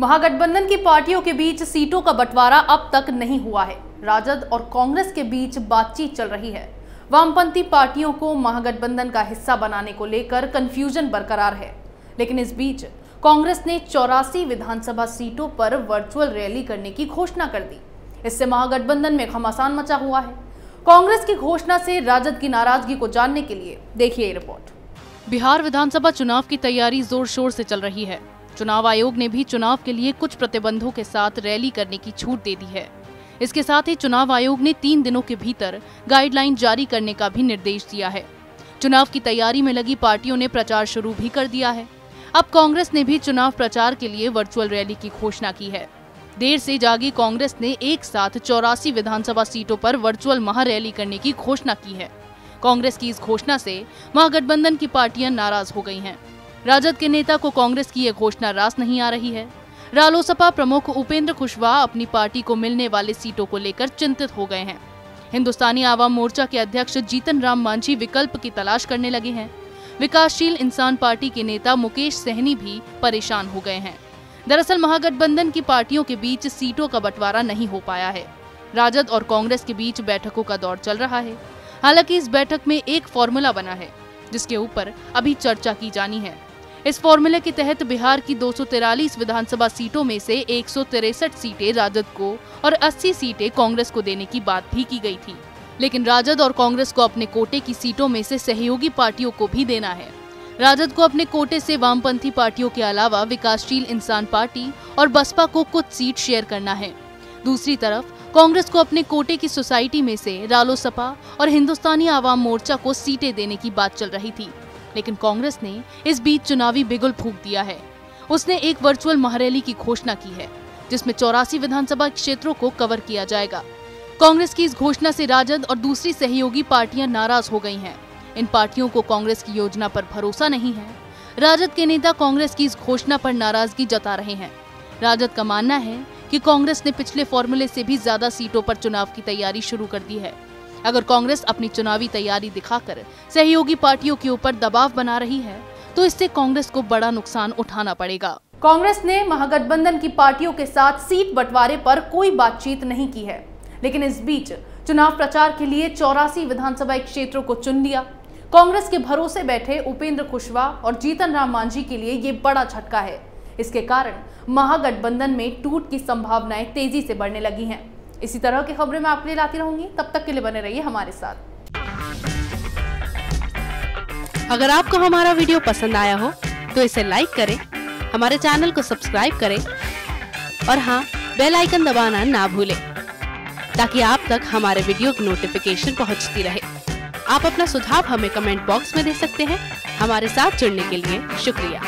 महागठबंधन की पार्टियों के बीच सीटों का बंटवारा अब तक नहीं हुआ है। राजद और कांग्रेस के बीच बातचीत चल रही है। वामपंथी पार्टियों को महागठबंधन का हिस्सा बनाने को लेकर कंफ्यूजन बरकरार है, लेकिन इस बीच कांग्रेस ने 84 विधानसभा सीटों पर वर्चुअल रैली करने की घोषणा कर दी। इससे महागठबंधन में घमासान मचा हुआ है। कांग्रेस की घोषणा से राजद की नाराजगी को जानने के लिए देखिए ये रिपोर्ट। बिहार विधानसभा चुनाव की तैयारी जोर शोर से चल रही है। चुनाव आयोग ने भी चुनाव के लिए कुछ प्रतिबंधों के साथ रैली करने की छूट दे दी है। इसके साथ ही चुनाव आयोग ने 3 दिनों के भीतर गाइडलाइन जारी करने का भी निर्देश दिया है। चुनाव की तैयारी में लगी पार्टियों ने प्रचार शुरू भी कर दिया है। अब कांग्रेस ने भी चुनाव प्रचार के लिए वर्चुअल रैली की घोषणा की है। देर से जागी कांग्रेस ने एक साथ 84 विधानसभा सीटों पर वर्चुअल महारैली करने की घोषणा की है। कांग्रेस की इस घोषणा से महागठबंधन की पार्टियां नाराज हो गई हैं। राजद के नेता को कांग्रेस की यह घोषणा रास नहीं आ रही है। रालोसपा प्रमुख उपेंद्र कुशवाहा अपनी पार्टी को मिलने वाले सीटों को लेकर चिंतित हो गए हैं। हिंदुस्तानी आवाम मोर्चा के अध्यक्ष जीतन राम मांझी विकल्प की तलाश करने लगे हैं। विकासशील इंसान पार्टी के नेता मुकेश सहनी भी परेशान हो गए हैं। दरअसल महागठबंधन की पार्टियों के बीच सीटों का बंटवारा नहीं हो पाया है। राजद और कांग्रेस के बीच बैठकों का दौर चल रहा है। हालांकि इस बैठक में एक फॉर्मूला बना है, जिसके ऊपर अभी चर्चा की जानी है। इस फॉर्मूले के तहत बिहार की 243 विधानसभा सीटों में से 163 सीटें राजद को और 80 सीटें कांग्रेस को देने की बात भी की गई थी। लेकिन राजद और कांग्रेस को अपने कोटे की सीटों में से सहयोगी पार्टियों को भी देना है। राजद को अपने कोटे से वामपंथी पार्टियों के अलावा विकासशील इंसान पार्टी और बसपा को कुछ सीट शेयर करना है। दूसरी तरफ कांग्रेस को अपने कोटे की सोसाइटी में से रालोसपा और हिंदुस्तानी आवाम मोर्चा को सीटें देने की बात चल रही थी। लेकिन कांग्रेस ने इस बीच चुनावी बिगुल फूंक दिया है। उसने एक वर्चुअल महारैली की घोषणा की है, जिसमें 84 विधानसभा क्षेत्रों को कवर किया जाएगा। कांग्रेस की इस घोषणा से राजद और दूसरी सहयोगी पार्टियां नाराज हो गई हैं। इन पार्टियों को कांग्रेस की योजना पर भरोसा नहीं है। राजद के नेता कांग्रेस की इस घोषणा पर नाराजगी जता रहे हैं। राजद का मानना है कि कांग्रेस ने पिछले फॉर्मूले से भी ज्यादा सीटों पर चुनाव की तैयारी शुरू कर दी है। अगर कांग्रेस अपनी चुनावी तैयारी दिखाकर सहयोगी पार्टियों के ऊपर दबाव बना रही है, तो इससे कांग्रेस को बड़ा नुकसान उठाना पड़ेगा। कांग्रेस ने महागठबंधन की पार्टियों के साथ सीट बंटवारे पर कोई बातचीत नहीं की है, लेकिन इस बीच चुनाव प्रचार के लिए 84 विधानसभा क्षेत्रों को चुन लिया। कांग्रेस के भरोसे बैठे उपेंद्र कुशवाहा और जीतन राम मांझी के लिए ये बड़ा झटका है। इसके कारण महागठबंधन में टूट की संभावनाएं तेजी से बढ़ने लगी हैं। इसी तरह की खबरें मैं आपके लिए लाती रहूंगी। तब तक के लिए बने रहिए हमारे साथ। अगर आपको हमारा वीडियो पसंद आया हो तो इसे लाइक करें, हमारे चैनल को सब्सक्राइब करें और हाँ, बेल आइकन दबाना ना भूलें, ताकि आप तक हमारे वीडियो की नोटिफिकेशन पहुंचती रहे। आप अपना सुझाव हमें कमेंट बॉक्स में दे सकते हैं। हमारे साथ जुड़ने के लिए शुक्रिया।